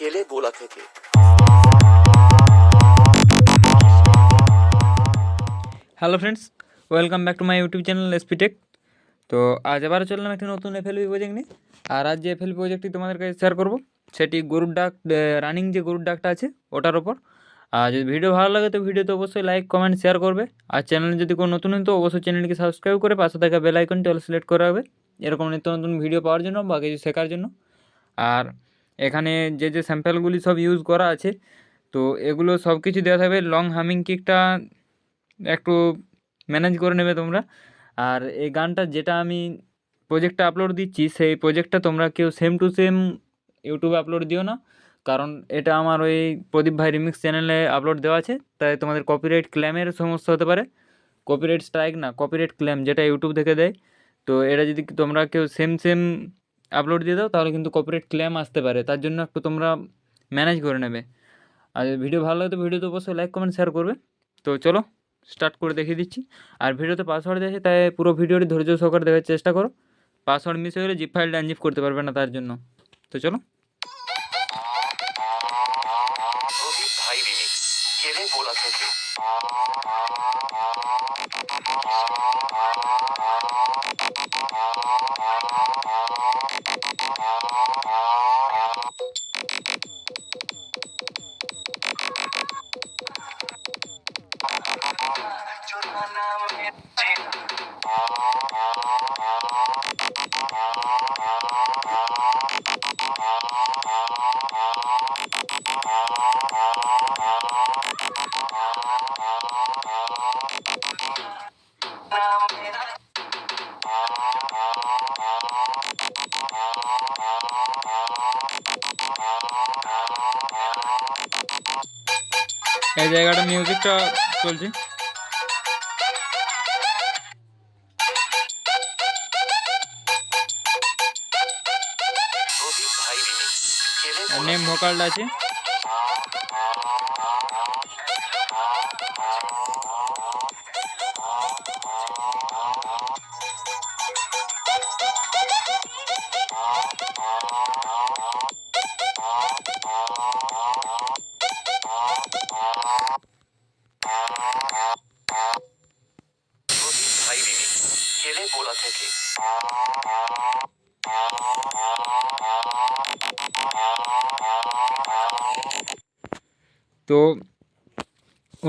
ছেলে বোলা থেকে। Hello friends, welcome back to my YouTube channel SP Tech. তো আজ আবার চললাম একটি নতুন এফএলবি প্রজেক্ট নিয়ে। আর আজ যে এফএলবি প্রজেক্টটি তোমাদের কাছে শেয়ার করবো সেটি গরুর ডাক, রানিং যে গরুর ডাকটা আছে ওটার ওপর। আর যদি ভিডিও ভালো লাগে তো ভিডিওতে অবশ্যই লাইক কমেন্ট শেয়ার করবে। আর চ্যানেলে যদি কোনো নতুন হয় তো অবশ্যই চ্যানেলটিকে সাবস্ক্রাইব করে পাশে থাকা বেল আইকনটি অল সিলেক্ট করা হবে এরকম নিত্য নতুন ভিডিও পাওয়ার জন্য বা কিছু শেখার জন্য। আর এখানে যে যে স্যাম্পেলগুলি সব ইউজ করা আছে তো এগুলো সব কিছু দেওয়া থাকবে। লং হামিং কিকটা একটু ম্যানেজ করে নেবে তোমরা। আর এই গানটা যেটা আমি প্রজেক্টটা আপলোড দিচ্ছি সেই প্রজেক্টটা তোমরা কেউ সেম টু সেম ইউটিউবে আপলোড দিও না, কারণ এটা আমার ওই প্রদীপ ভাই রিমিক্স চ্যানেলে আপলোড দেওয়া আছে, তাই তোমাদের কপিরাইট ক্লেমের সমস্যা হতে পারে। কপিরাইট স্ট্রাইক না, কপিরাইট ক্লেম যেটা ইউটিউব থেকে দেয়। তো এটা যদি তোমরা কেউ সেম সেম আপলোড দিয়ে দাও তাহলে কিন্তু কপিরাইট ক্লেম আসতে পারে, তার জন্য একটু তোমরা ম্যানেজ করে নেবে। আর ভিডিও ভালো লাগে তো ভিডিওতে অবশ্যই লাইক কমেন্ট শেয়ার করবে। তো চলো স্টার্ট করে দেখিয়ে দিচ্ছি। আর ভিডিওতে পাসওয়ার্ড দিয়েছে তাই পুরো ভিডিওটি ধৈর্য সহকারে দেখার চেষ্টা করো। পাসওয়ার্ড মিস হয়ে গেলে জিপ ফাইলটা আনজিপ করতে পারবে না তার জন্য। তো চলো। প্রদীপ ভাই রিমিক্স ছেলে বোলা থেকে। এই জায়গাটা মিউজিকটা চলছে। প্রদীপ ভাই রিমিক্স ছেলে বোলা নেম ভোকালটা আছে। প্রদীপ ভাই রিমিক্স ছেলে বোলা থেকে। তো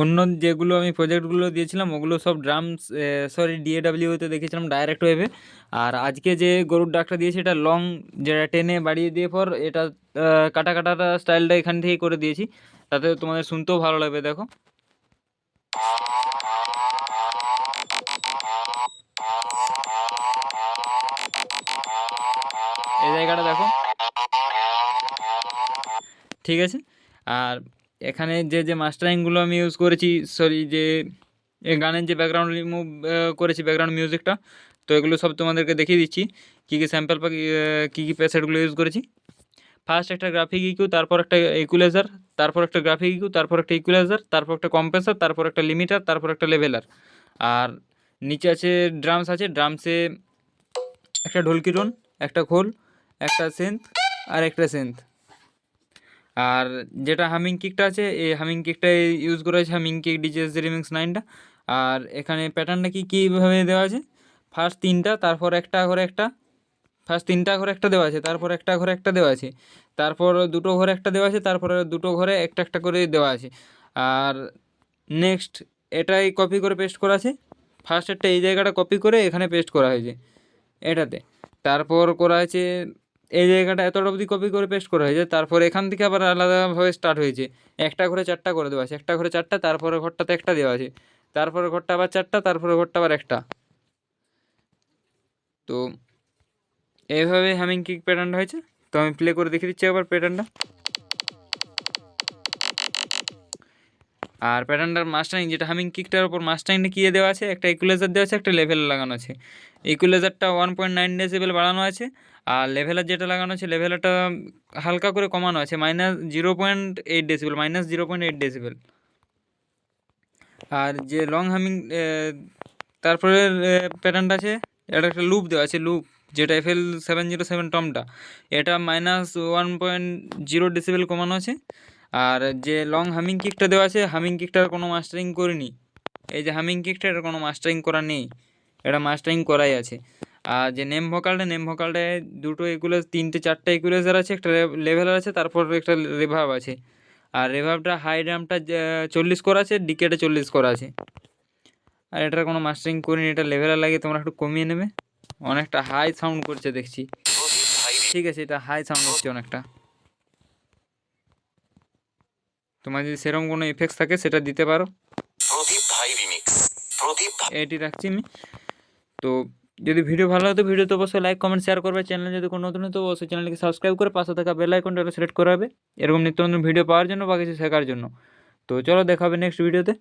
অন্য যেগুলো আমি প্রজেক্টগুলো দিয়েছিলাম ওগুলো সব ড্রামস, সরি ডিএডাব্লিউতে দেখেছিলাম ডাইরেক্ট ওয়েভে। আর আজকে যে গরুর ডাকটা দিয়েছি এটা লং, যেটা টেনে বাড়িয়ে দিয়ে পর এটা কাটা কাটাটা স্টাইলটা এখান থেকেই করে দিয়েছি, তাতে তোমাদের শুনতেও ভালো লাগবে। দেখো এই জায়গাটা দেখো, ঠিক আছে। আর এখানে যে যে মাস্টারিংগুলো আমি ইউজ করেছি, সরি যে এই গানের যে ব্যাকগ্রাউন্ড রিমুভ করেছি ব্যাকগ্রাউন্ড মিউজিকটা, তো এগুলো সব তোমাদেরকে দেখিয়ে দিচ্ছি কী কী স্যাম্পল বা কী কী প্যাসেটগুলো ইউজ করেছি। ফার্স্ট একটা গ্রাফিক ইকিউ, তারপর একটা ইকুলাইজার, তারপর একটা গ্রাফিক ইকিউ, তারপর একটা ইকুলাইজার, তারপর একটা কম্প্রেসার, তারপর একটা লিমিটার, তারপর একটা লেভেলার। আর নিচে আছে ড্রামস, আছে ড্রামসে একটা ঢোলকি টোন, একটা খোল, একটা সেন্থ আর একটা সেন্থ। আর যেটা হামিং কিকটা আছে এই হামিং কিকটা ইউজ করা হয়েছে হামিং কিক ডিজেস রিমিক্স 9টা। আর এখানে প্যাটার্নটা কীভাবে দেওয়া আছে, ফার্স্ট তিনটা, তারপর একটা ঘরে একটা, ফার্স্ট তিনটা ঘরে একটা দেওয়া আছে, তারপর একটা ঘরে একটা দেওয়া আছে, তারপর দুটো ঘরে একটা দেওয়া আছে, তারপরে দুটো ঘরে একটা একটা করে দেওয়া আছে। আর নেক্সট এটাই কপি করে পেস্ট করা আছে, ফার্স্টেরটা এই জায়গাটা কপি করে এখানে পেস্ট করা হয়েছে এটাতে। তারপর করা আছে এই জায়গাটা এতটা অবধি কপি করে পেস্ট করা হয়েছে, তারপর এখান থেকে আবার আলাদাভাবে স্টার্ট হয়েছে। একটা ঘরে চারটা করে দেওয়া আছে, একটা ঘরে চারটা, তারপরে ঘরটাতে একটা দেওয়া আছে, তারপরে ঘরটা আবার চারটা, তারপরে ঘরটা আবার একটা। তো এইভাবে হামিং কিক প্যাটার্নটা হয়েছে। তো আমি প্লে করে দেখিয়ে দিচ্ছি আবার প্যাটার্নটা। আর প্যাটার্নটার মাস্টারিং, যেটা হামিং কিকটার উপর মাস্টারিংটা কী দেওয়া আছে, একটা ইকুলাইজার দেওয়া আছে, একটা লেভেল লাগানো আছে। ইকুলাইজারটা 1.9 ডেসিবেল বাড়ানো আছে, আর লেভেলার যেটা লাগানো আছে লেভেলারটা হালকা করে কমানো আছে, -0.8 ডেসিবেল, -0.8 ডেসিবেল। আর যে লং হামিং তারপরে প্যাটার্নটা আছে, এটা একটা লুপ দেওয়া আছে, লুপ যেটা FL707 টমটা, এটা -1.0 ডেসিবেল কমানো আছে। আর যে লং হামিং কিকটা দেওয়া আছে, হামিং কিকটার কোনো মাস্টারিং করিনি। এই যে হামিং কিকটা, এটা কোনো মাস্টারিং করা নেই, এটা মাস্টারিং করাই আছে। আর যে নেম ভোকালটায় দুটো ইকুয়ালাইজ, 3-4টা ইকুয়ালাইজার আছে, একটা লেভেলার আছে, তারপর একটা রিভার্ব আছে। আর রিভার্বটা হাই র্যামটা 40 করা আছে, ডিকেটা 40 করা আছে। আর এটার কোনো মাস্টারিং করিনি, এটা লেভেলার লাগে, তোমরা একটু কমিয়ে নেবে, অনেকটা হাই সাউন্ড করছে দেখছি। প্রদীপ ভাই ঠিক আছে, এটা হাই সাউন্ড হচ্ছে অনেকটা। তোমার যদি সেরকম কোনো ইফেক্টস থাকে সেটা দিতে পারো। প্রদীপ ভাই রিমিক্স। প্রদীপ ভাই এটি রাখছি আমি। তো যদি ভিডিও ভালো লাগে তো ভিডিওতে অবশ্যই লাইক কমেন্ট শেয়ার করবে। চ্যানেলে যদি কোনো নতুন হতো অবশ্যই চ্যানেলকে সাবস্ক্রাইব করে পাশে থাকা বেল আইকনটা সিলেক্ট করা হবে এরকম নিত্য নতুন ভিডিও পাওয়ার জন্য বা কিছু শেখার জন্য। তো চলো, দেখা হবে নেক্সট ভিডিওতে।